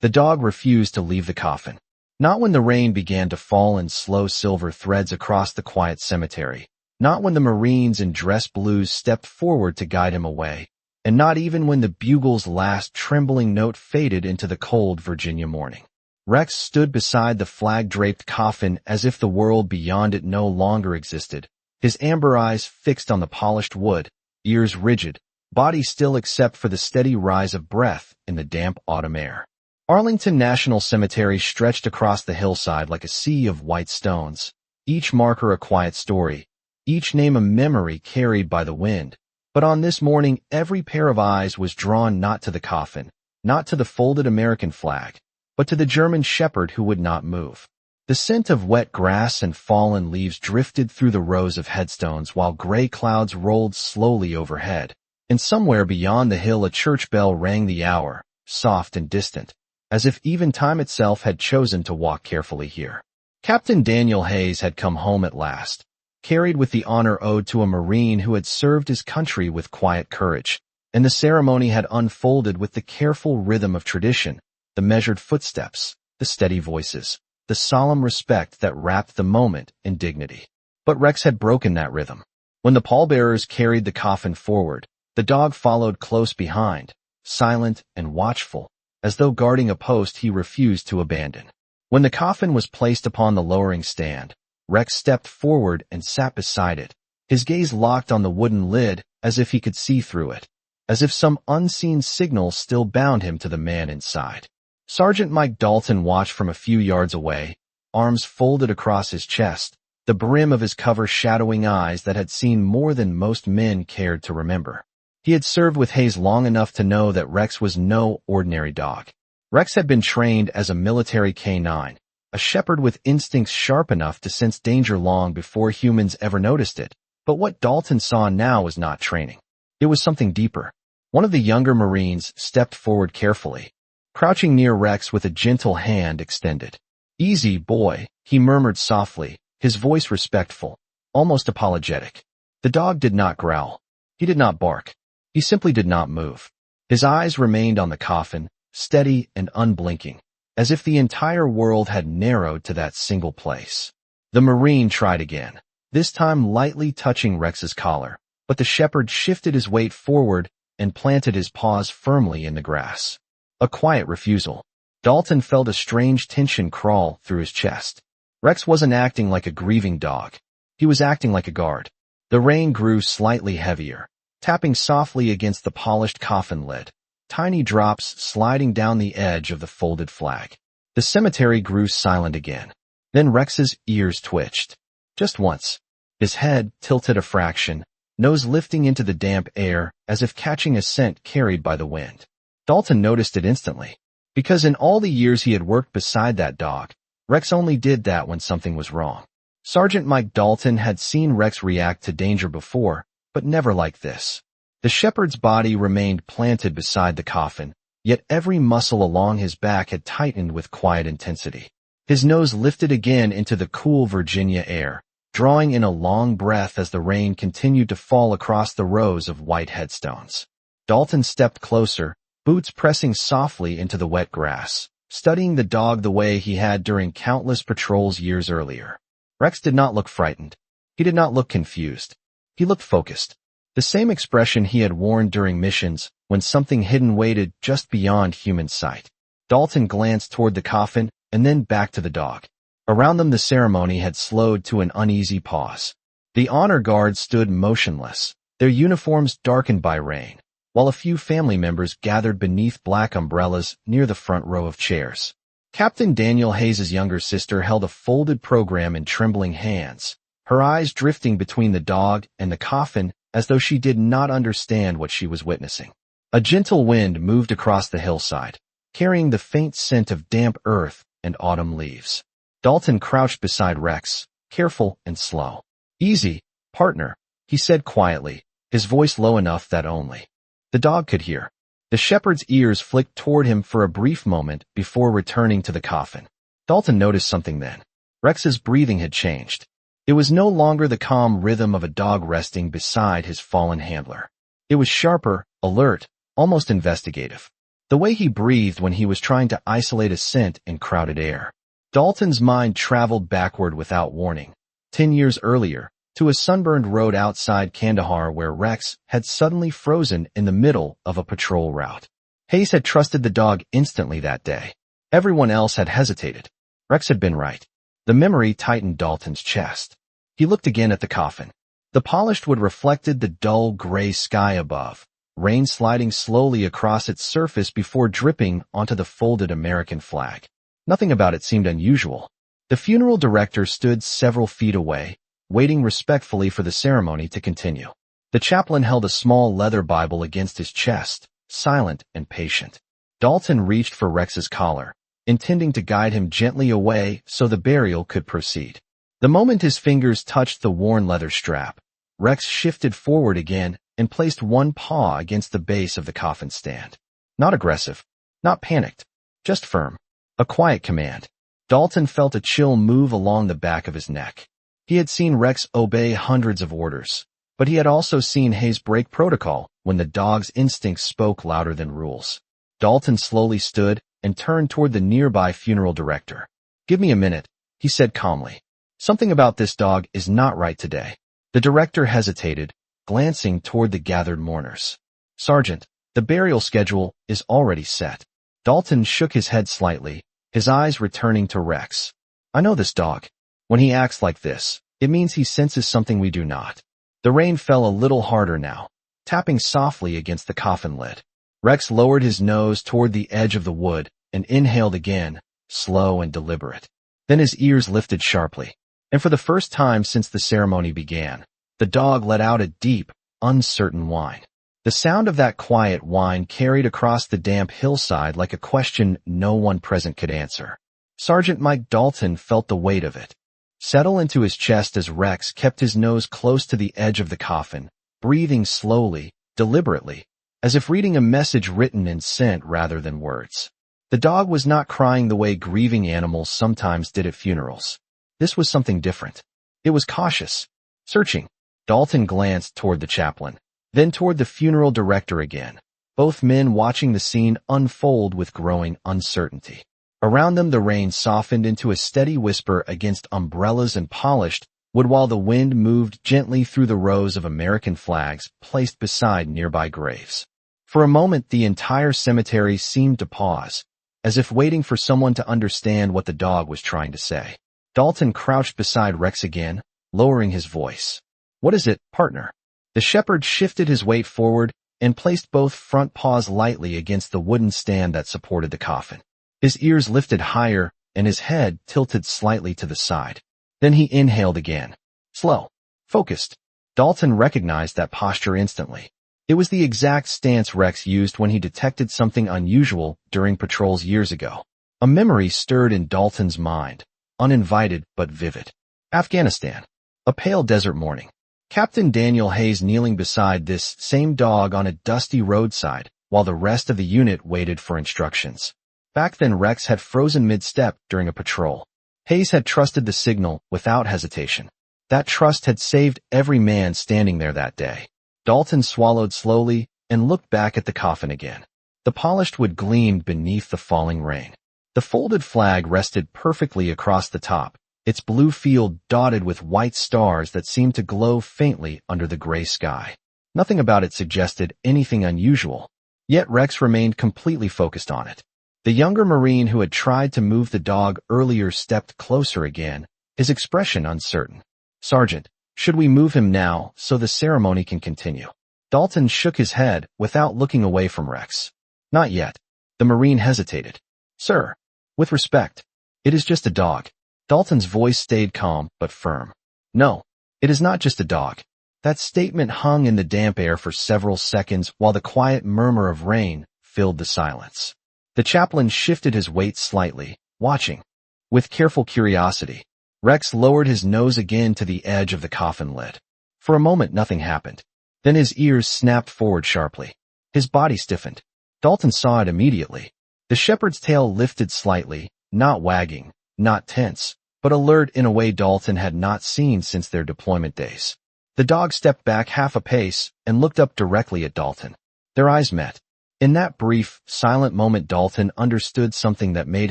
The dog refused to leave the coffin. Not when the rain began to fall in slow silver threads across the quiet cemetery. Not when the Marines in dress blues stepped forward to guide him away. And not even when the bugle's last trembling note faded into the cold Virginia morning. Rex stood beside the flag-draped coffin as if the world beyond it no longer existed, his amber eyes fixed on the polished wood, ears rigid, body still except for the steady rise of breath in the damp autumn air. Arlington National Cemetery stretched across the hillside like a sea of white stones, each marker a quiet story, each name a memory carried by the wind. But on this morning, every pair of eyes was drawn not to the coffin, not to the folded American flag, but to the German shepherd who would not move. The scent of wet grass and fallen leaves drifted through the rows of headstones while gray clouds rolled slowly overhead, and somewhere beyond the hill a church bell rang the hour, soft and distant, as if even time itself had chosen to walk carefully here. Captain Daniel Hayes had come home at last, carried with the honor owed to a Marine who had served his country with quiet courage, and the ceremony had unfolded with the careful rhythm of tradition, the measured footsteps, the steady voices, the solemn respect that wrapped the moment in dignity. But Rex had broken that rhythm. When the pallbearers carried the coffin forward, the dog followed close behind, silent and watchful, as though guarding a post he refused to abandon. When the coffin was placed upon the lowering stand, Rex stepped forward and sat beside it, his gaze locked on the wooden lid as if he could see through it, as if some unseen signal still bound him to the man inside. Sergeant Mike Dalton watched from a few yards away, arms folded across his chest, the brim of his cover shadowing eyes that had seen more than most men cared to remember. He had served with Hayes long enough to know that Rex was no ordinary dog. Rex had been trained as a military canine, a shepherd with instincts sharp enough to sense danger long before humans ever noticed it. But what Dalton saw now was not training. It was something deeper. One of the younger Marines stepped forward carefully, crouching near Rex with a gentle hand extended. "Easy, boy," he murmured softly, his voice respectful, almost apologetic. The dog did not growl. He did not bark. He simply did not move. His eyes remained on the coffin, steady and unblinking, as if the entire world had narrowed to that single place. The Marine tried again, this time lightly touching Rex's collar, but the shepherd shifted his weight forward and planted his paws firmly in the grass. A quiet refusal. Dalton felt a strange tension crawl through his chest. Rex wasn't acting like a grieving dog. He was acting like a guard. The rain grew slightly heavier, tapping softly against the polished coffin lid, tiny drops sliding down the edge of the folded flag. The cemetery grew silent again. Then Rex's ears twitched. Just once. His head tilted a fraction, nose lifting into the damp air as if catching a scent carried by the wind. Dalton noticed it instantly, because in all the years he had worked beside that dog, Rex only did that when something was wrong. Sergeant Mike Dalton had seen Rex react to danger before, but never like this. The shepherd's body remained planted beside the coffin, yet every muscle along his back had tightened with quiet intensity. His nose lifted again into the cool Virginia air, drawing in a long breath as the rain continued to fall across the rows of white headstones. Dalton stepped closer, boots pressing softly into the wet grass, studying the dog the way he had during countless patrols years earlier. Rex did not look frightened. He did not look confused. He looked focused. The same expression he had worn during missions when something hidden waited just beyond human sight. Dalton glanced toward the coffin and then back to the dog. Around them the ceremony had slowed to an uneasy pause. The honor guard stood motionless, their uniforms darkened by rain, while a few family members gathered beneath black umbrellas near the front row of chairs. Captain Daniel Hayes' younger sister held a folded program in trembling hands, her eyes drifting between the dog and the coffin as though she did not understand what she was witnessing. A gentle wind moved across the hillside, carrying the faint scent of damp earth and autumn leaves. Dalton crouched beside Rex, careful and slow. "Easy, partner," he said quietly, his voice low enough that only the dog could hear. The shepherd's ears flicked toward him for a brief moment before returning to the coffin. Dalton noticed something then. Rex's breathing had changed. It was no longer the calm rhythm of a dog resting beside his fallen handler. It was sharper, alert, almost investigative. The way he breathed when he was trying to isolate a scent in crowded air. Dalton's mind traveled backward without warning. 10 years earlier, to a sunburned road outside Kandahar where Rex had suddenly frozen in the middle of a patrol route. Hayes had trusted the dog instantly that day. Everyone else had hesitated. Rex had been right. The memory tightened Dalton's chest. He looked again at the coffin. The polished wood reflected the dull gray sky above, rain sliding slowly across its surface before dripping onto the folded American flag. Nothing about it seemed unusual. The funeral director stood several feet away, waiting respectfully for the ceremony to continue. The chaplain held a small leather Bible against his chest, silent and patient. Dalton reached for Rex's collar, intending to guide him gently away so the burial could proceed. The moment his fingers touched the worn leather strap, Rex shifted forward again and placed one paw against the base of the coffin stand. Not aggressive, not panicked, just firm. A quiet command. Dalton felt a chill move along the back of his neck. He had seen Rex obey hundreds of orders, but he had also seen Hayes break protocol when the dog's instincts spoke louder than rules. Dalton slowly stood and turned toward the nearby funeral director. "Give me a minute," he said calmly. "Something about this dog is not right today." The director hesitated, glancing toward the gathered mourners. "Sergeant, the burial schedule is already set." Dalton shook his head slightly, his eyes returning to Rex. "I know this dog. When he acts like this, it means he senses something we do not." The rain fell a little harder now, tapping softly against the coffin lid. Rex lowered his nose toward the edge of the wood and inhaled again, slow and deliberate. Then his ears lifted sharply, and for the first time since the ceremony began, the dog let out a deep, uncertain whine. The sound of that quiet whine carried across the damp hillside like a question no one present could answer. Sergeant Mike Dalton felt the weight of it settle into his chest as Rex kept his nose close to the edge of the coffin, breathing slowly, deliberately, as if reading a message written in scent rather than words. The dog was not crying the way grieving animals sometimes did at funerals. This was something different. It was cautious, searching. Dalton glanced toward the chaplain, then toward the funeral director again, both men watching the scene unfold with growing uncertainty. Around them the rain softened into a steady whisper against umbrellas and polished wood while the wind moved gently through the rows of American flags placed beside nearby graves. For a moment the entire cemetery seemed to pause, as if waiting for someone to understand what the dog was trying to say. Dalton crouched beside Rex again, lowering his voice. "What is it, partner?" The shepherd shifted his weight forward and placed both front paws lightly against the wooden stand that supported the coffin. His ears lifted higher and his head tilted slightly to the side. Then he inhaled again. Slow, focused. Dalton recognized that posture instantly. It was the exact stance Rex used when he detected something unusual during patrols years ago. A memory stirred in Dalton's mind, uninvited but vivid. Afghanistan. A pale desert morning. Captain Daniel Hayes kneeling beside this same dog on a dusty roadside while the rest of the unit waited for instructions. Back then Rex had frozen mid-step during a patrol. Hayes had trusted the signal without hesitation. That trust had saved every man standing there that day. Dalton swallowed slowly and looked back at the coffin again. The polished wood gleamed beneath the falling rain. The folded flag rested perfectly across the top, its blue field dotted with white stars that seemed to glow faintly under the gray sky. Nothing about it suggested anything unusual, yet Rex remained completely focused on it. The younger Marine who had tried to move the dog earlier stepped closer again, his expression uncertain. "Sergeant, should we move him now so the ceremony can continue?" Dalton shook his head without looking away from Rex. "Not yet." The Marine hesitated. "Sir, with respect, it is just a dog." Dalton's voice stayed calm but firm. "No, it is not just a dog." That statement hung in the damp air for several seconds while the quiet murmur of rain filled the silence. The chaplain shifted his weight slightly, watching. With careful curiosity, Rex lowered his nose again to the edge of the coffin lid. For a moment nothing happened. Then his ears snapped forward sharply. His body stiffened. Dalton saw it immediately. The shepherd's tail lifted slightly, not wagging, not tense, but alert in a way Dalton had not seen since their deployment days. The dog stepped back half a pace and looked up directly at Dalton. Their eyes met. In that brief, silent moment, Dalton understood something that made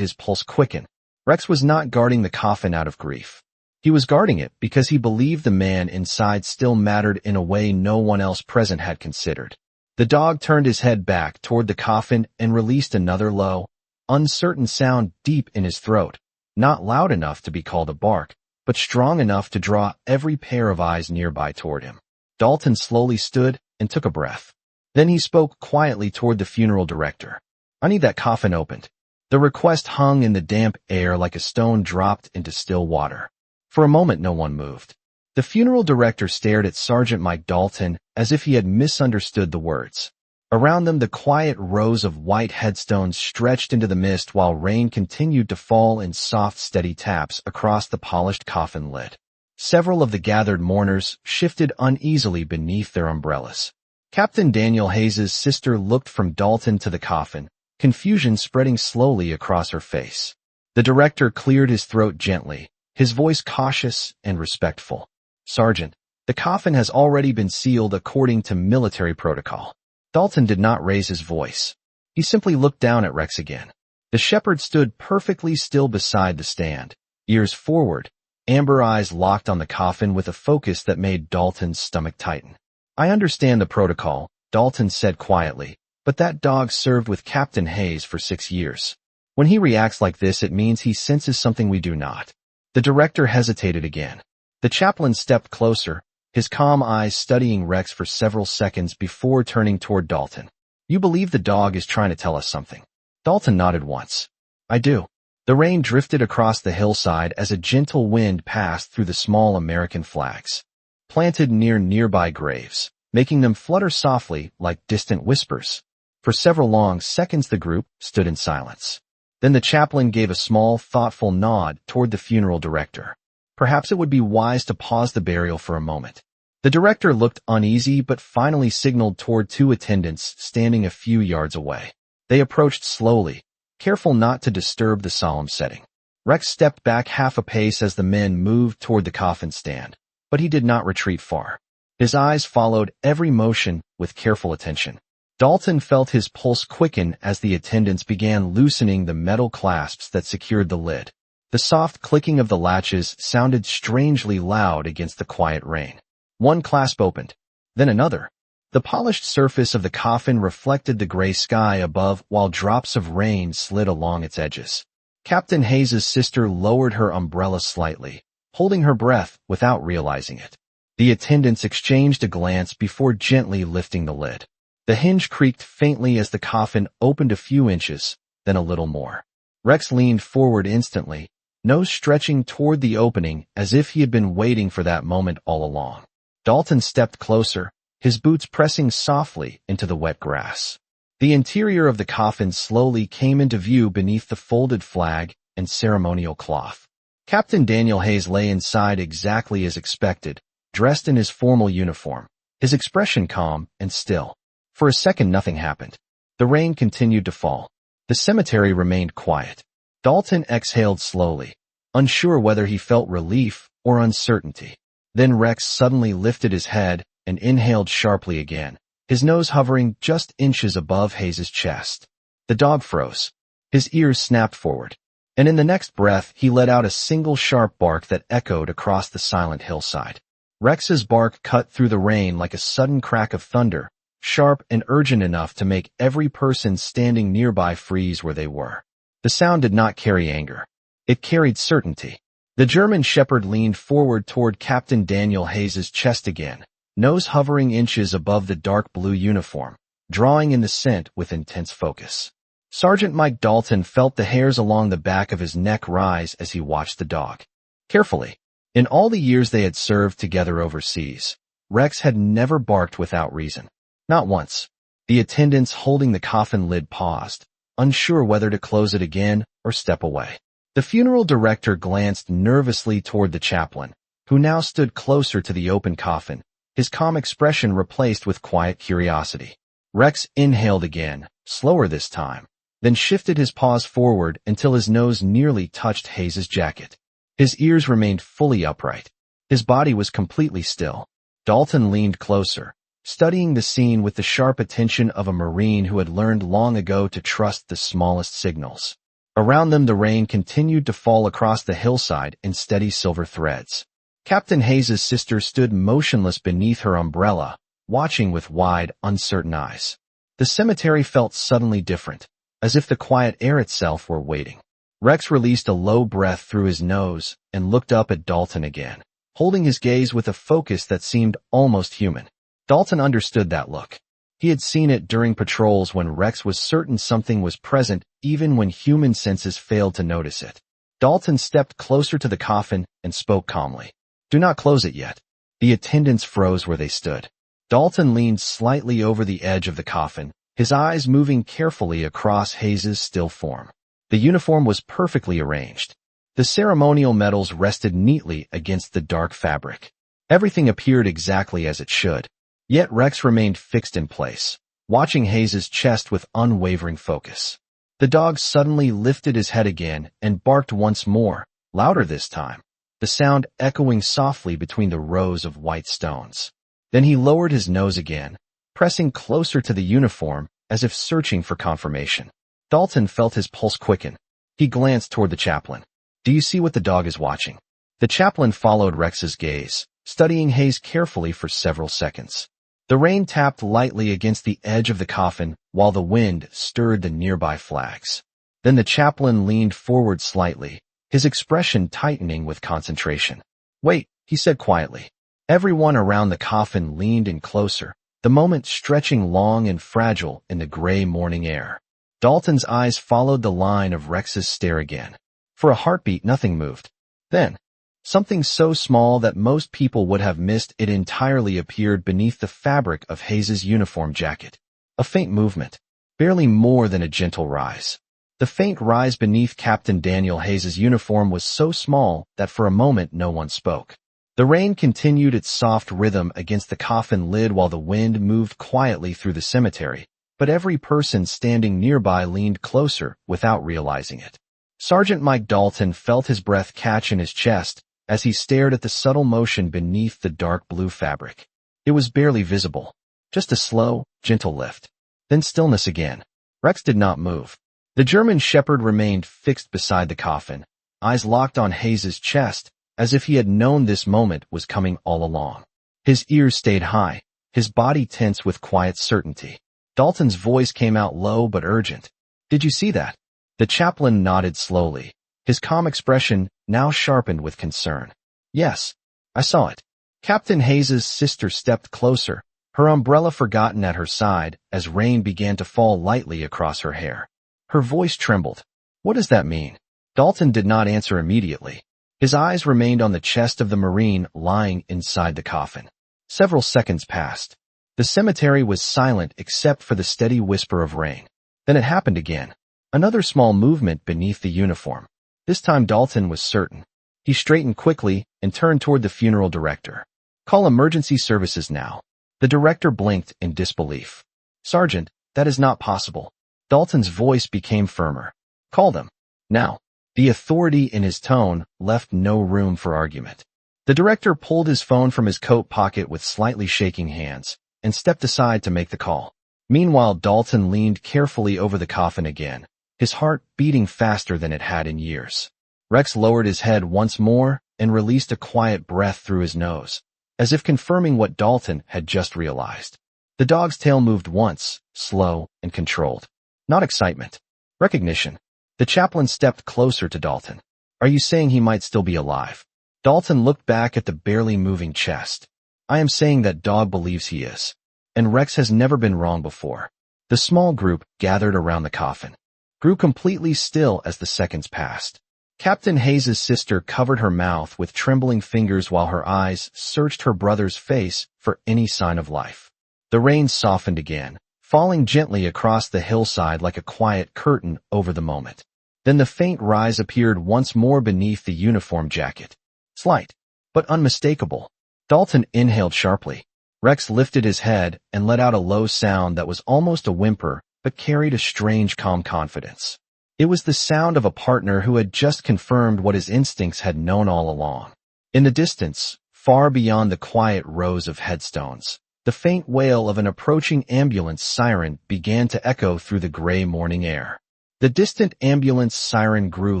his pulse quicken. Rex was not guarding the coffin out of grief. He was guarding it because he believed the man inside still mattered in a way no one else present had considered. The dog turned his head back toward the coffin and released another low, uncertain sound deep in his throat, not loud enough to be called a bark, but strong enough to draw every pair of eyes nearby toward him. Dalton slowly stood and took a breath. Then he spoke quietly toward the funeral director. "I need that coffin opened." The request hung in the damp air like a stone dropped into still water. For a moment no one moved. The funeral director stared at Sergeant Mike Dalton as if he had misunderstood the words. Around them the quiet rows of white headstones stretched into the mist while rain continued to fall in soft, steady taps across the polished coffin lid. Several of the gathered mourners shifted uneasily beneath their umbrellas. Captain Daniel Hayes's sister looked from Dalton to the coffin, confusion spreading slowly across her face. The director cleared his throat gently, his voice cautious and respectful. "Sergeant, the coffin has already been sealed according to military protocol." Dalton did not raise his voice. He simply looked down at Rex again. The shepherd stood perfectly still beside the stand, ears forward, amber eyes locked on the coffin with a focus that made Dalton's stomach tighten. "I understand the protocol," Dalton said quietly, "but that dog served with Captain Hayes for 6 years. When he reacts like this, it means he senses something we do not." The director hesitated again. The chaplain stepped closer, his calm eyes studying Rex for several seconds before turning toward Dalton. "You believe the dog is trying to tell us something?" Dalton nodded once. "I do." The rain drifted across the hillside as a gentle wind passed through the small American flags, planted near nearby graves, making them flutter softly like distant whispers. For several long seconds the group stood in silence. Then the chaplain gave a small, thoughtful nod toward the funeral director. Perhaps it would be wise to pause the burial for a moment. The director looked uneasy but finally signaled toward 2 attendants standing a few yards away. They approached slowly, careful not to disturb the solemn setting. Rex stepped back half a pace as the men moved toward the coffin stand, but he did not retreat far. His eyes followed every motion with careful attention. Dalton felt his pulse quicken as the attendants began loosening the metal clasps that secured the lid. The soft clicking of the latches sounded strangely loud against the quiet rain. One clasp opened, then another. The polished surface of the coffin reflected the gray sky above while drops of rain slid along its edges. Captain Hayes's sister lowered her umbrella slightly, holding her breath without realizing it. The attendants exchanged a glance before gently lifting the lid. The hinge creaked faintly as the coffin opened a few inches, then a little more. Rex leaned forward instantly, nose stretching toward the opening as if he had been waiting for that moment all along. Dalton stepped closer, his boots pressing softly into the wet grass. The interior of the coffin slowly came into view beneath the folded flag and ceremonial cloth. Captain Daniel Hayes lay inside exactly as expected, dressed in his formal uniform, his expression calm and still. For a second nothing happened. The rain continued to fall. The cemetery remained quiet. Dalton exhaled slowly, unsure whether he felt relief or uncertainty. Then Rex suddenly lifted his head and inhaled sharply again, his nose hovering just inches above Hayes's chest. The dog froze. His ears snapped forward, and in the next breath he let out a single sharp bark that echoed across the silent hillside. Rex's bark cut through the rain like a sudden crack of thunder, sharp and urgent enough to make every person standing nearby freeze where they were. The sound did not carry anger. It carried certainty. The German shepherd leaned forward toward Captain Daniel Hayes's chest again, nose hovering inches above the dark blue uniform, drawing in the scent with intense focus. Sergeant Mike Dalton felt the hairs along the back of his neck rise as he watched the dog. Carefully. In all the years they had served together overseas, Rex had never barked without reason. Not once. The attendants holding the coffin lid paused, unsure whether to close it again or step away. The funeral director glanced nervously toward the chaplain, who now stood closer to the open coffin, his calm expression replaced with quiet curiosity. Rex inhaled again, slower this time, then shifted his paws forward until his nose nearly touched Hayes's jacket. His ears remained fully upright. His body was completely still. Dalton leaned closer, studying the scene with the sharp attention of a Marine who had learned long ago to trust the smallest signals. Around them, the rain continued to fall across the hillside in steady silver threads. Captain Hayes's sister stood motionless beneath her umbrella, watching with wide, uncertain eyes. The cemetery felt suddenly different, as if the quiet air itself were waiting. Rex released a low breath through his nose and looked up at Dalton again, holding his gaze with a focus that seemed almost human. Dalton understood that look. He had seen it during patrols when Rex was certain something was present even when human senses failed to notice it. Dalton stepped closer to the coffin and spoke calmly. "Do not close it yet." The attendants froze where they stood. Dalton leaned slightly over the edge of the coffin, his eyes moving carefully across Hayes's still form. The uniform was perfectly arranged. The ceremonial medals rested neatly against the dark fabric. Everything appeared exactly as it should. Yet Rex remained fixed in place, watching Hayes's chest with unwavering focus. The dog suddenly lifted his head again and barked once more, louder this time, the sound echoing softly between the rows of white stones. Then he lowered his nose again, pressing closer to the uniform as if searching for confirmation. Dalton felt his pulse quicken. He glanced toward the chaplain. "Do you see what the dog is watching?" The chaplain followed Rex's gaze, studying Hayes carefully for several seconds. The rain tapped lightly against the edge of the coffin while the wind stirred the nearby flags. Then the chaplain leaned forward slightly, his expression tightening with concentration. "Wait," he said quietly. Everyone around the coffin leaned in closer, the moment stretching long and fragile in the gray morning air. Dalton's eyes followed the line of Rex's stare again. For a heartbeat, nothing moved. Then, something so small that most people would have missed it entirely appeared beneath the fabric of Hayes's uniform jacket. A faint movement, barely more than a gentle rise. The faint rise beneath Captain Daniel Hayes's uniform was so small that for a moment no one spoke. The rain continued its soft rhythm against the coffin lid while the wind moved quietly through the cemetery, but every person standing nearby leaned closer without realizing it. Sergeant Mike Dalton felt his breath catch in his chest as he stared at the subtle motion beneath the dark blue fabric. It was barely visible, just a slow, gentle lift. Then stillness again. Rex did not move. The German shepherd remained fixed beside the coffin, eyes locked on Hayes's chest, as if he had known this moment was coming all along. His ears stayed high, his body tense with quiet certainty. Dalton's voice came out low but urgent. "Did you see that?" The chaplain nodded slowly, his calm expression now sharpened with concern. "Yes, I saw it." Captain Hayes's sister stepped closer, her umbrella forgotten at her side as rain began to fall lightly across her hair. Her voice trembled. "What does that mean?" Dalton did not answer immediately. His eyes remained on the chest of the Marine lying inside the coffin. Several seconds passed. The cemetery was silent except for the steady whisper of rain. Then it happened again. Another small movement beneath the uniform. This time Dalton was certain. He straightened quickly and turned toward the funeral director. "Call emergency services now." The director blinked in disbelief. "Sergeant, that is not possible." Dalton's voice became firmer. "Call them. Now." The authority in his tone left no room for argument. The director pulled his phone from his coat pocket with slightly shaking hands and stepped aside to make the call. Meanwhile, Dalton leaned carefully over the coffin again, his heart beating faster than it had in years. Rex lowered his head once more and released a quiet breath through his nose, as if confirming what Dalton had just realized. The dog's tail moved once, slow and controlled. Not excitement. Recognition. The chaplain stepped closer to Dalton. "Are you saying he might still be alive?" Dalton looked back at the barely moving chest. "I am saying that dog believes he is. And Rex has never been wrong before." The small group gathered around the coffin grew completely still as the seconds passed. Captain Hayes's sister covered her mouth with trembling fingers while her eyes searched her brother's face for any sign of life. The rain softened again, falling gently across the hillside like a quiet curtain over the moment. Then the faint rise appeared once more beneath the uniform jacket. Slight, but unmistakable. Dalton inhaled sharply. Rex lifted his head and let out a low sound that was almost a whimper, but carried a strange calm confidence. It was the sound of a partner who had just confirmed what his instincts had known all along. In the distance, far beyond the quiet rows of headstones, The faint wail of an approaching ambulance siren began to echo through the gray morning air. The distant ambulance siren grew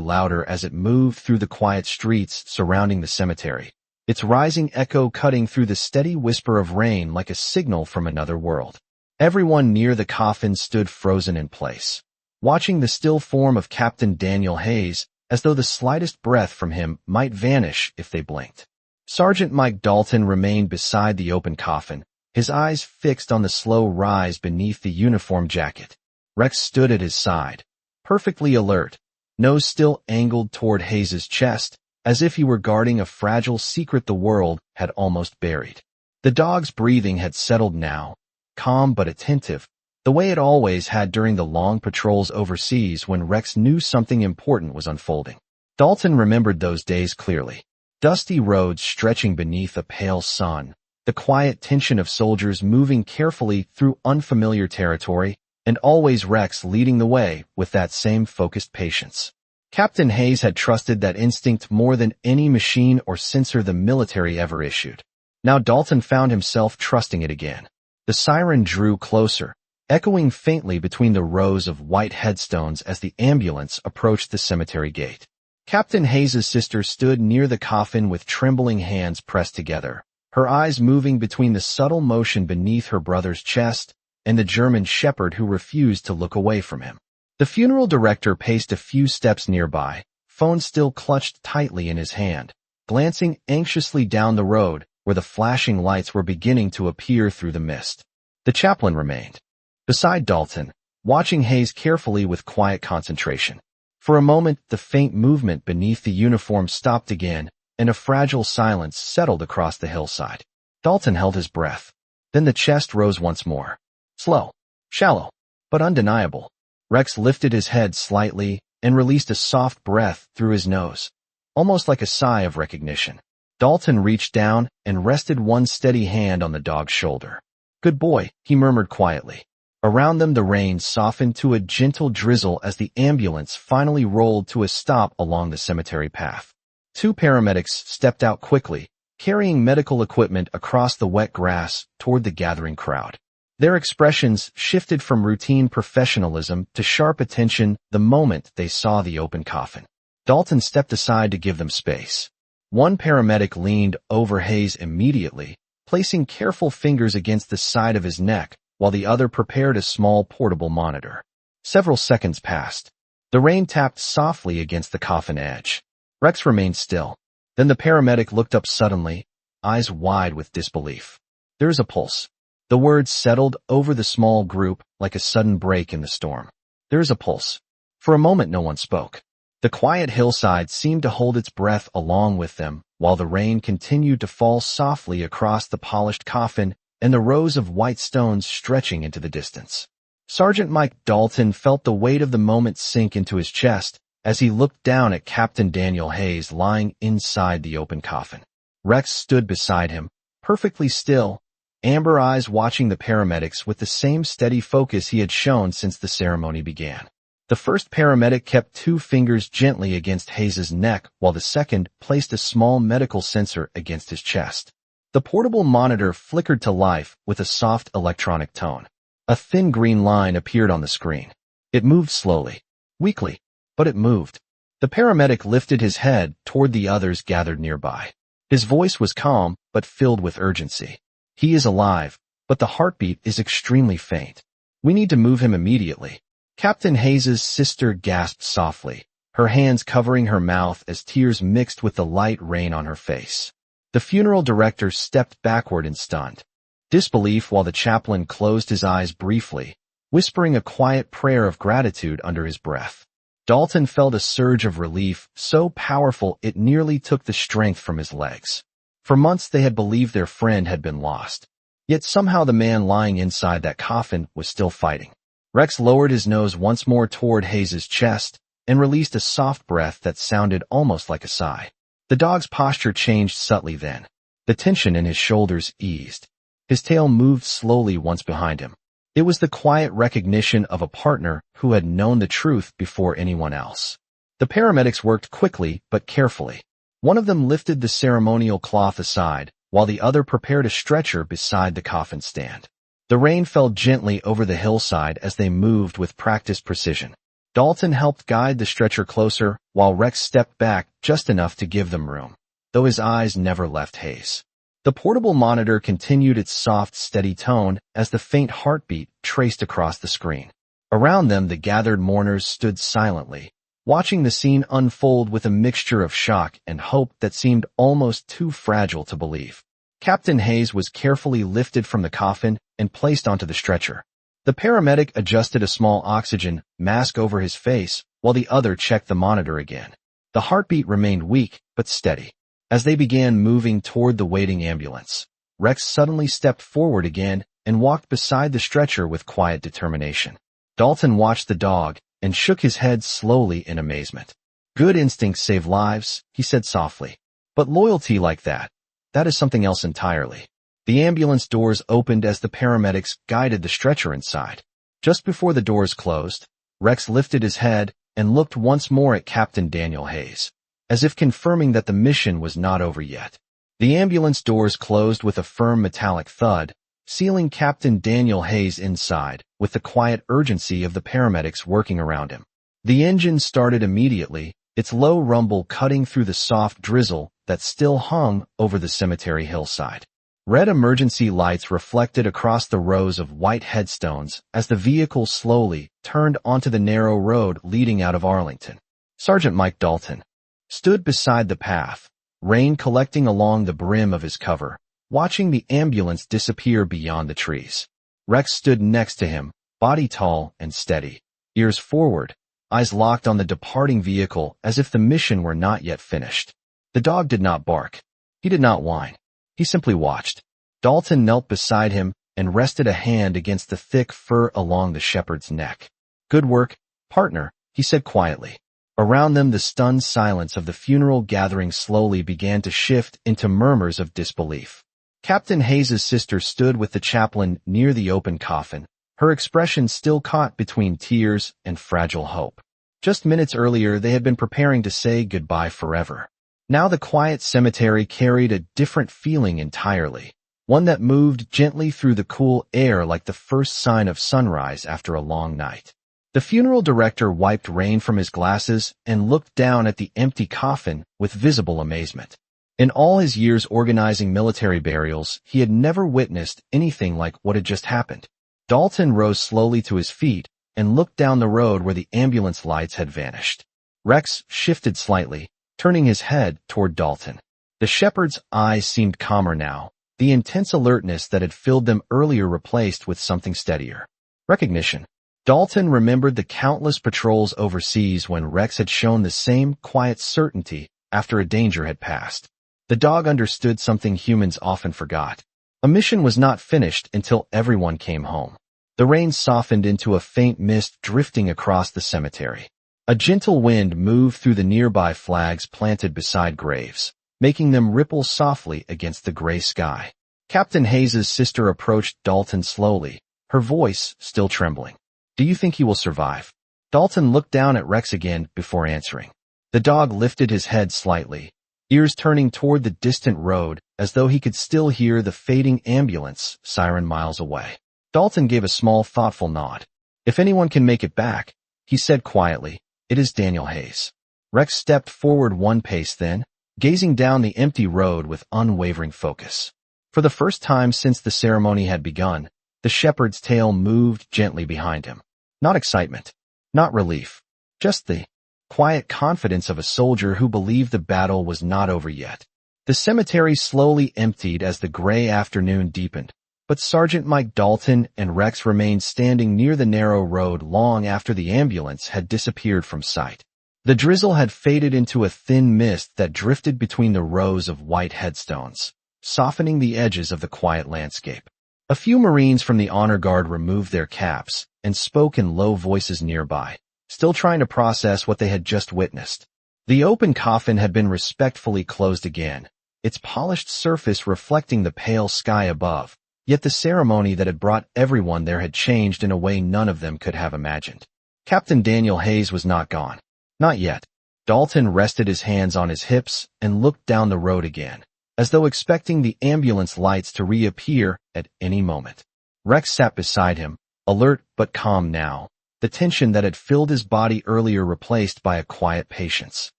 louder as it moved through the quiet streets surrounding the cemetery, its rising echo cutting through the steady whisper of rain like a signal from another world. Everyone near the coffin stood frozen in place, watching the still form of Captain Daniel Hayes, as though the slightest breath from him might vanish if they blinked. Sergeant Mike Dalton remained beside the open coffin, his eyes fixed on the slow rise beneath the uniform jacket. Rex stood at his side, perfectly alert, nose still angled toward Hayes's chest, as if he were guarding a fragile secret the world had almost buried. The dog's breathing had settled now, calm but attentive, the way it always had during the long patrols overseas when Rex knew something important was unfolding. Dalton remembered those days clearly. Dusty roads stretching beneath a pale sun, the quiet tension of soldiers moving carefully through unfamiliar territory, and always Rex leading the way with that same focused patience. Captain Hayes had trusted that instinct more than any machine or sensor the military ever issued. Now Dalton found himself trusting it again. The siren drew closer, echoing faintly between the rows of white headstones as the ambulance approached the cemetery gate. Captain Hayes's sister stood near the coffin with trembling hands pressed together, her eyes moving between the subtle motion beneath her brother's chest and the German shepherd who refused to look away from him. The funeral director paced a few steps nearby, phone still clutched tightly in his hand, glancing anxiously down the road where the flashing lights were beginning to appear through the mist. The chaplain remained beside Dalton, watching Hayes carefully with quiet concentration. For a moment, the faint movement beneath the uniform stopped again, and a fragile silence settled across the hillside. Dalton held his breath. Then the chest rose once more. Slow, shallow, but undeniable. Rex lifted his head slightly and released a soft breath through his nose, almost like a sigh of recognition. Dalton reached down and rested one steady hand on the dog's shoulder. "Good boy," he murmured quietly. Around them the rain softened to a gentle drizzle as the ambulance finally rolled to a stop along the cemetery path. Two paramedics stepped out quickly, carrying medical equipment across the wet grass toward the gathering crowd. Their expressions shifted from routine professionalism to sharp attention the moment they saw the open coffin. Dalton stepped aside to give them space. One paramedic leaned over Hayes immediately, placing careful fingers against the side of his neck, while the other prepared a small portable monitor. Several seconds passed. The rain tapped softly against the coffin edge. Rex remained still. Then the paramedic looked up suddenly, eyes wide with disbelief. "There is a pulse." The words settled over the small group like a sudden break in the storm. "There is a pulse." For a moment no one spoke. The quiet hillside seemed to hold its breath along with them, while the rain continued to fall softly across the polished coffin and the rows of white stones stretching into the distance. Sergeant Mike Dalton felt the weight of the moment sink into his chest as he looked down at Captain Daniel Hayes lying inside the open coffin. Rex stood beside him, perfectly still, amber eyes watching the paramedics with the same steady focus he had shown since the ceremony began. The first paramedic kept two fingers gently against Hayes's neck while the second placed a small medical sensor against his chest. The portable monitor flickered to life with a soft electronic tone. A thin green line appeared on the screen. It moved slowly, weakly, but it moved. The paramedic lifted his head toward the others gathered nearby. His voice was calm but filled with urgency. "He is alive, but the heartbeat is extremely faint. We need to move him immediately." Captain Hayes's sister gasped softly, her hands covering her mouth as tears mixed with the light rain on her face. The funeral director stepped backward in stunned disbelief while the chaplain closed his eyes briefly, whispering a quiet prayer of gratitude under his breath. Dalton felt a surge of relief so powerful it nearly took the strength from his legs. For months they had believed their friend had been lost. Yet somehow the man lying inside that coffin was still fighting. Rex lowered his nose once more toward Hayes's chest and released a soft breath that sounded almost like a sigh. The dog's posture changed subtly then. The tension in his shoulders eased. His tail moved slowly once behind him. It was the quiet recognition of a partner who had known the truth before anyone else. The paramedics worked quickly but carefully. One of them lifted the ceremonial cloth aside, while the other prepared a stretcher beside the coffin stand. The rain fell gently over the hillside as they moved with practiced precision. Dalton helped guide the stretcher closer, while Rex stepped back just enough to give them room, though his eyes never left Hayes. The portable monitor continued its soft, steady tone as the faint heartbeat traced across the screen. Around them, the gathered mourners stood silently, watching the scene unfold with a mixture of shock and hope that seemed almost too fragile to believe. Captain Hayes was carefully lifted from the coffin and placed onto the stretcher. The paramedic adjusted a small oxygen mask over his face, while the other checked the monitor again. The heartbeat remained weak, but steady. As they began moving toward the waiting ambulance, Rex suddenly stepped forward again and walked beside the stretcher with quiet determination. Dalton watched the dog and shook his head slowly in amazement. "Good instincts save lives," he said softly. "But loyalty like that is something else entirely." The ambulance doors opened as the paramedics guided the stretcher inside. Just before the doors closed, Rex lifted his head and looked once more at Captain Daniel Hayes, as if confirming that the mission was not over yet. The ambulance doors closed with a firm metallic thud, sealing Captain Daniel Hayes inside with the quiet urgency of the paramedics working around him. The engine started immediately, its low rumble cutting through the soft drizzle that still hung over the cemetery hillside. Red emergency lights reflected across the rows of white headstones as the vehicle slowly turned onto the narrow road leading out of Arlington. Sergeant Mike Dalton stood beside the path, rain collecting along the brim of his cover, watching the ambulance disappear beyond the trees. Rex stood next to him, body tall and steady, ears forward, eyes locked on the departing vehicle as if the mission were not yet finished. The dog did not bark. He did not whine. He simply watched. Dalton knelt beside him and rested a hand against the thick fur along the shepherd's neck. "Good work, partner," he said quietly. Around them, the stunned silence of the funeral gathering slowly began to shift into murmurs of disbelief. Captain Hayes' sister stood with the chaplain near the open coffin, her expression still caught between tears and fragile hope. Just minutes earlier, they had been preparing to say goodbye forever. Now the quiet cemetery carried a different feeling entirely, one that moved gently through the cool air like the first sign of sunrise after a long night. The funeral director wiped rain from his glasses and looked down at the empty coffin with visible amazement. In all his years organizing military burials, he had never witnessed anything like what had just happened. Dalton rose slowly to his feet and looked down the road where the ambulance lights had vanished. Rex shifted slightly, turning his head toward Dalton. The shepherd's eyes seemed calmer now, the intense alertness that had filled them earlier replaced with something steadier. Recognition. Dalton remembered the countless patrols overseas when Rex had shown the same quiet certainty after a danger had passed. The dog understood something humans often forgot. A mission was not finished until everyone came home. The rain softened into a faint mist drifting across the cemetery. A gentle wind moved through the nearby flags planted beside graves, making them ripple softly against the gray sky. Captain Hayes' sister approached Dalton slowly, her voice still trembling. "Do you think he will survive?" Dalton looked down at Rex again before answering. The dog lifted his head slightly, ears turning toward the distant road as though he could still hear the fading ambulance siren miles away. Dalton gave a small, thoughtful nod. "If anyone can make it back," he said quietly, "it is Daniel Hayes." Rex stepped forward one pace then, gazing down the empty road with unwavering focus. For the first time since the ceremony had begun, the shepherd's tail moved gently behind him. Not excitement, not relief, just the quiet confidence of a soldier who believed the battle was not over yet. The cemetery slowly emptied as the gray afternoon deepened, but Sergeant Mike Dalton and Rex remained standing near the narrow road long after the ambulance had disappeared from sight. The drizzle had faded into a thin mist that drifted between the rows of white headstones, softening the edges of the quiet landscape. A few Marines from the honor guard removed their caps and spoke in low voices nearby, still trying to process what they had just witnessed. The open coffin had been respectfully closed again, its polished surface reflecting the pale sky above, yet the ceremony that had brought everyone there had changed in a way none of them could have imagined. Captain Daniel Hayes was not gone. Not yet. Dalton rested his hands on his hips and looked down the road again, as though expecting the ambulance lights to reappear at any moment. Rex sat beside him, alert but calm now, the tension that had filled his body earlier replaced by a quiet patience.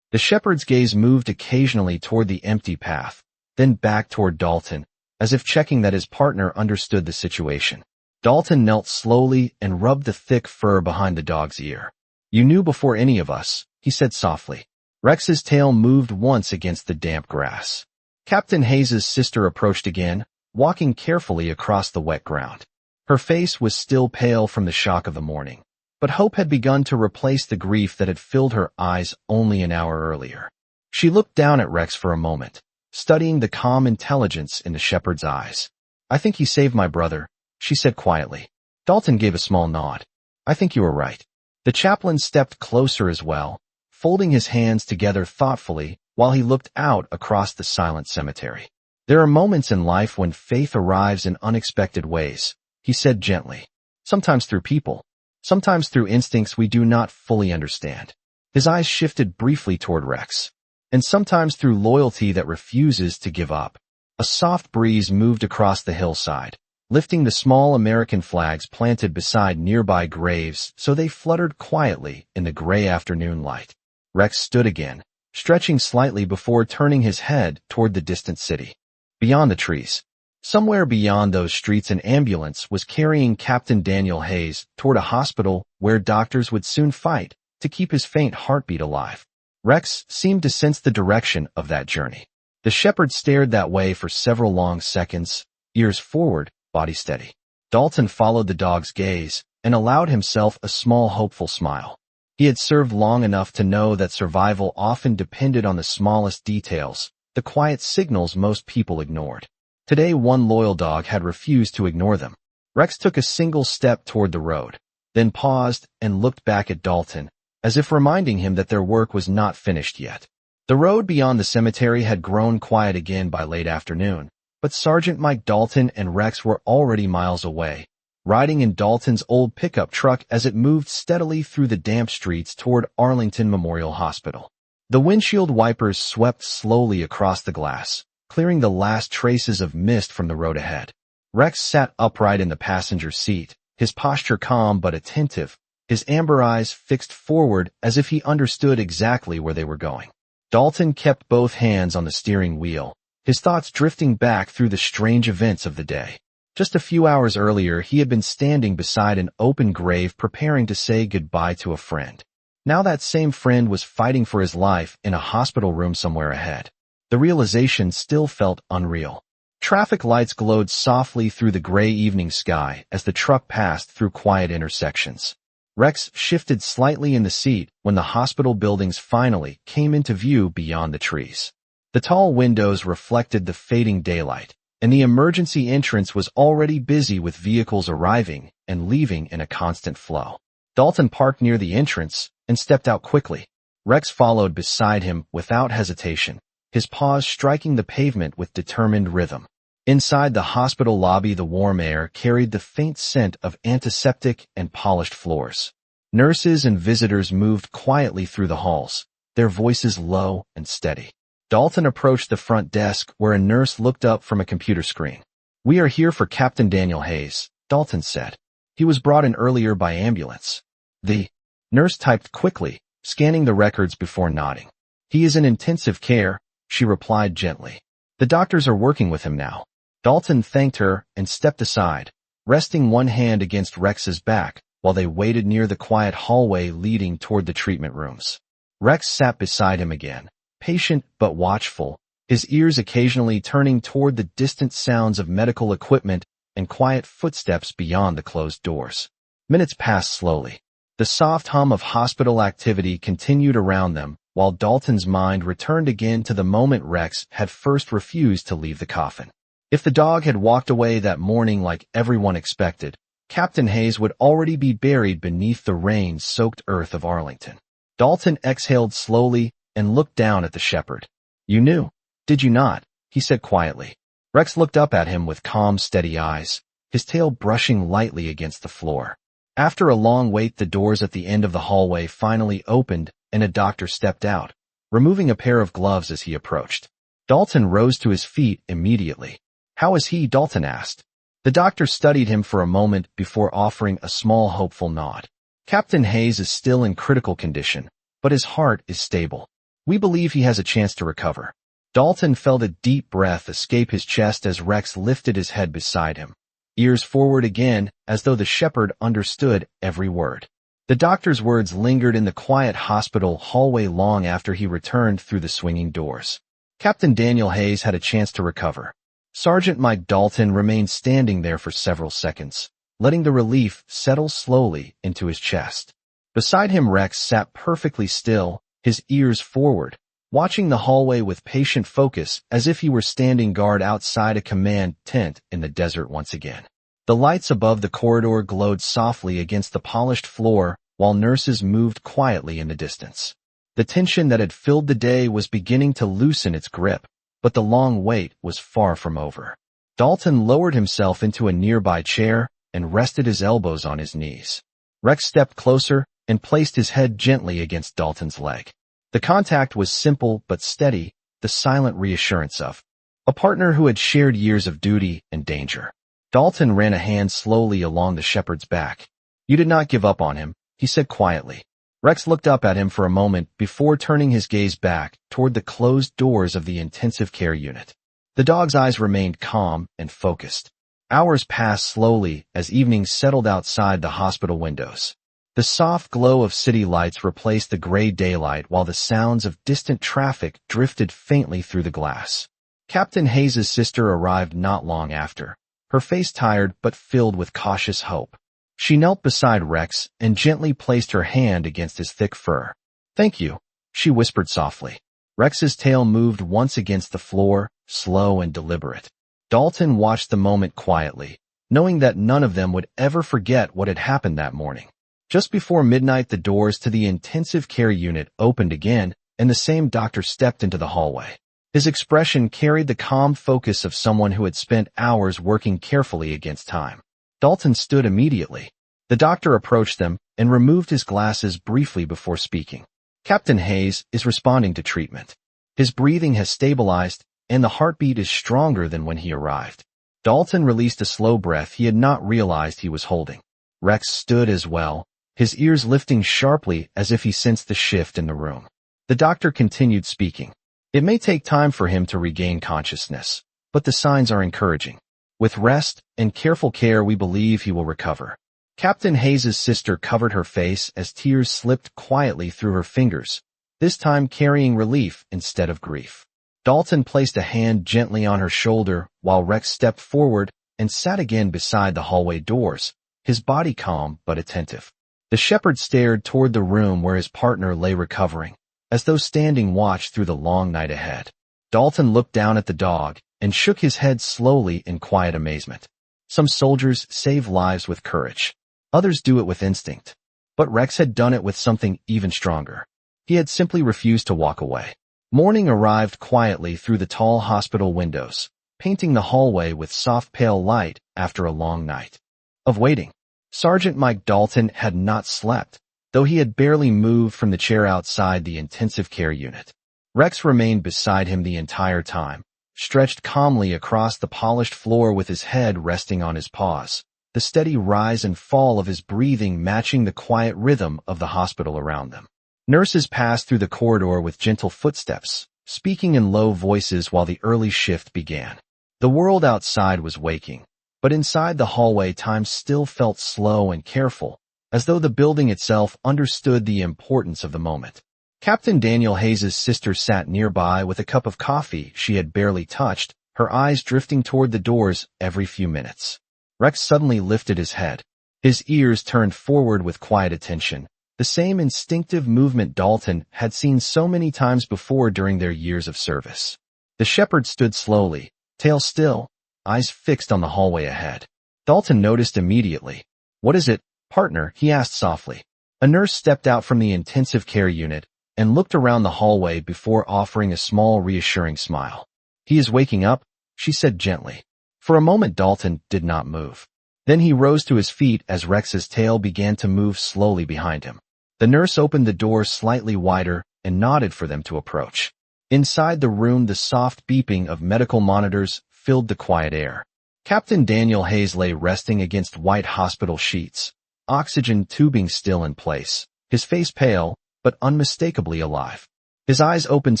The shepherd's gaze moved occasionally toward the empty path, then back toward Dalton, as if checking that his partner understood the situation. Dalton knelt slowly and rubbed the thick fur behind the dog's ear. "You knew before any of us," he said softly. Rex's tail moved once against the damp grass. Captain Hayes's sister approached again, walking carefully across the wet ground. Her face was still pale from the shock of the morning, but hope had begun to replace the grief that had filled her eyes only an hour earlier. She looked down at Rex for a moment, studying the calm intelligence in the shepherd's eyes. "I think he saved my brother," she said quietly. Dalton gave a small nod. "I think you were right." The chaplain stepped closer as well, folding his hands together thoughtfully while he looked out across the silent cemetery. "There are moments in life when faith arrives in unexpected ways," he said gently. "Sometimes through people, sometimes through instincts we do not fully understand." His eyes shifted briefly toward Rex. "And sometimes through loyalty that refuses to give up." A soft breeze moved across the hillside, lifting the small American flags planted beside nearby graves so they fluttered quietly in the gray afternoon light. Rex stood again, stretching slightly before turning his head toward the distant city. Beyond the trees, somewhere beyond those streets, an ambulance was carrying Captain Daniel Hayes toward a hospital where doctors would soon fight to keep his faint heartbeat alive. Rex seemed to sense the direction of that journey. The shepherd stared that way for several long seconds, ears forward, body steady. Dalton followed the dog's gaze and allowed himself a small hopeful smile. He had served long enough to know that survival often depended on the smallest details, the quiet signals most people ignored. Today one loyal dog had refused to ignore them. Rex took a single step toward the road, then paused and looked back at Dalton, as if reminding him that their work was not finished yet. The road beyond the cemetery had grown quiet again by late afternoon, but Sergeant Mike Dalton and Rex were already miles away, riding in Dalton's old pickup truck as it moved steadily through the damp streets toward Arlington Memorial Hospital. The windshield wipers swept slowly across the glass, clearing the last traces of mist from the road ahead. Rex sat upright in the passenger seat, his posture calm but attentive, his amber eyes fixed forward as if he understood exactly where they were going. Dalton kept both hands on the steering wheel, his thoughts drifting back through the strange events of the day. Just a few hours earlier, he had been standing beside an open grave preparing to say goodbye to a friend. Now that same friend was fighting for his life in a hospital room somewhere ahead. The realization still felt unreal. Traffic lights glowed softly through the gray evening sky as the truck passed through quiet intersections. Rex shifted slightly in the seat when the hospital buildings finally came into view beyond the trees. The tall windows reflected the fading daylight, and the emergency entrance was already busy with vehicles arriving and leaving in a constant flow. Dalton parked near the entrance and stepped out quickly. Rex followed beside him without hesitation, his paws striking the pavement with determined rhythm. Inside the hospital lobby, the warm air carried the faint scent of antiseptic and polished floors. Nurses and visitors moved quietly through the halls, their voices low and steady. Dalton approached the front desk where a nurse looked up from a computer screen. "We are here for Captain Daniel Hayes," Dalton said. "He was brought in earlier by ambulance." The nurse typed quickly, scanning the records before nodding. "He is in intensive care," she replied gently. "The doctors are working with him now." Dalton thanked her and stepped aside, resting one hand against Rex's back while they waited near the quiet hallway leading toward the treatment rooms. Rex sat beside him again, patient but watchful, his ears occasionally turning toward the distant sounds of medical equipment and quiet footsteps beyond the closed doors. Minutes passed slowly. The soft hum of hospital activity continued around them, while Dalton's mind returned again to the moment Rex had first refused to leave the coffin. If the dog had walked away that morning like everyone expected, Captain Hayes would already be buried beneath the rain-soaked earth of Arlington. Dalton exhaled slowly and looked down at the shepherd. "You knew, did you not?" he said quietly. Rex looked up at him with calm, steady eyes, his tail brushing lightly against the floor. After a long wait, the doors at the end of the hallway finally opened and a doctor stepped out, removing a pair of gloves as he approached. Dalton rose to his feet immediately. "How is he?" Dalton asked. The doctor studied him for a moment before offering a small hopeful nod. "Captain Hayes is still in critical condition, but his heart is stable. We believe he has a chance to recover." Dalton felt a deep breath escape his chest as Rex lifted his head beside him, ears forward again as though the shepherd understood every word. The doctor's words lingered in the quiet hospital hallway long after he returned through the swinging doors. Captain Daniel Hayes had a chance to recover. Sergeant Mike Dalton remained standing there for several seconds, letting the relief settle slowly into his chest. Beside him, Rex sat perfectly still, his ears forward, watching the hallway with patient focus as if he were standing guard outside a command tent in the desert once again. The lights above the corridor glowed softly against the polished floor while nurses moved quietly in the distance. The tension that had filled the day was beginning to loosen its grip, but the long wait was far from over. Dalton lowered himself into a nearby chair and rested his elbows on his knees. Rex stepped closer and placed his head gently against Dalton's leg. The contact was simple but steady, the silent reassurance of a partner who had shared years of duty and danger. Dalton ran a hand slowly along the shepherd's back. "You did not give up on him," he said quietly. Rex looked up at him for a moment before turning his gaze back toward the closed doors of the intensive care unit. The dog's eyes remained calm and focused. Hours passed slowly as evening settled outside the hospital windows. The soft glow of city lights replaced the gray daylight while the sounds of distant traffic drifted faintly through the glass. Captain Hayes' sister arrived not long after, her face tired but filled with cautious hope. She knelt beside Rex and gently placed her hand against his thick fur. "Thank you," she whispered softly. Rex's tail moved once against the floor, slow and deliberate. Dalton watched the moment quietly, knowing that none of them would ever forget what had happened that morning. Just before midnight, the doors to the intensive care unit opened again, and the same doctor stepped into the hallway. His expression carried the calm focus of someone who had spent hours working carefully against time. Dalton stood immediately. The doctor approached them and removed his glasses briefly before speaking. "Captain Hayes is responding to treatment. His breathing has stabilized, and the heartbeat is stronger than when he arrived." Dalton released a slow breath he had not realized he was holding. Rex stood as well, his ears lifting sharply as if he sensed the shift in the room. The doctor continued speaking. "It may take time for him to regain consciousness, but the signs are encouraging. With rest and careful care, we believe he will recover." Captain Hayes' sister covered her face as tears slipped quietly through her fingers, this time carrying relief instead of grief. Dalton placed a hand gently on her shoulder while Rex stepped forward and sat again beside the hallway doors, his body calm but attentive. The shepherd stared toward the room where his partner lay recovering, as though standing watch through the long night ahead. Dalton looked down at the dog and shook his head slowly in quiet amazement. Some soldiers save lives with courage. Others do it with instinct. But Rex had done it with something even stronger. He had simply refused to walk away. Morning arrived quietly through the tall hospital windows, painting the hallway with soft pale light after a long night of waiting. Sergeant Mike Dalton had not slept, though he had barely moved from the chair outside the intensive care unit. Rex remained beside him the entire time, stretched calmly across the polished floor with his head resting on his paws, the steady rise and fall of his breathing matching the quiet rhythm of the hospital around them. Nurses passed through the corridor with gentle footsteps, speaking in low voices while the early shift began. The world outside was waking, but inside the hallway time still felt slow and careful, as though the building itself understood the importance of the moment. Captain Daniel Hayes' sister sat nearby with a cup of coffee she had barely touched, her eyes drifting toward the doors every few minutes. Rex suddenly lifted his head. His ears turned forward with quiet attention, the same instinctive movement Dalton had seen so many times before during their years of service. The shepherd stood slowly, tail still, eyes fixed on the hallway ahead. Dalton noticed immediately. "What is it, partner?" he asked softly. A nurse stepped out from the intensive care unit and looked around the hallway before offering a small reassuring smile. "He is waking up," she said gently. For a moment Dalton did not move. Then he rose to his feet as Rex's tail began to move slowly behind him. The nurse opened the door slightly wider and nodded for them to approach. Inside the room, the soft beeping of medical monitors filled the quiet air. Captain Daniel Hayes lay resting against white hospital sheets, oxygen tubing still in place, his face pale, but unmistakably alive. His eyes opened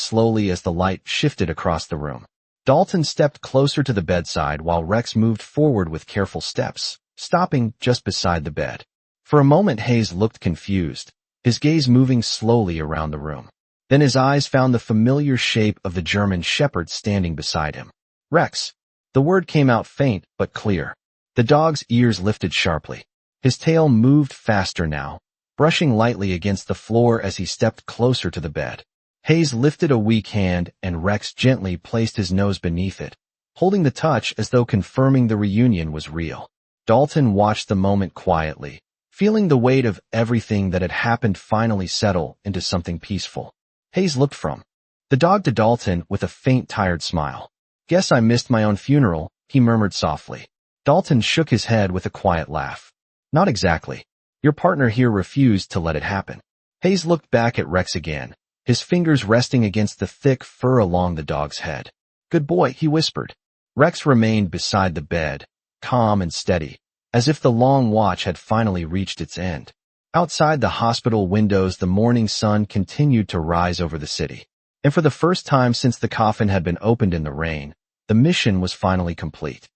slowly as the light shifted across the room. Dalton stepped closer to the bedside while Rex moved forward with careful steps, stopping just beside the bed. For a moment Hayes looked confused, his gaze moving slowly around the room. Then his eyes found the familiar shape of the German shepherd standing beside him. Rex. The word came out faint but clear. The dog's ears lifted sharply. His tail moved faster now, brushing lightly against the floor as he stepped closer to the bed. Hayes lifted a weak hand and Rex gently placed his nose beneath it, holding the touch as though confirming the reunion was real. Dalton watched the moment quietly, feeling the weight of everything that had happened finally settle into something peaceful. Hayes looked from the dog to Dalton with a faint, tired smile. "Guess I missed my own funeral," he murmured softly. Dalton shook his head with a quiet laugh. "Not exactly. Your partner here refused to let it happen." Hayes looked back at Rex again, his fingers resting against the thick fur along the dog's head. "Good boy," he whispered. Rex remained beside the bed, calm and steady, as if the long watch had finally reached its end. Outside the hospital windows, the morning sun continued to rise over the city. And for the first time since the coffin had been opened in the rain, the mission was finally complete.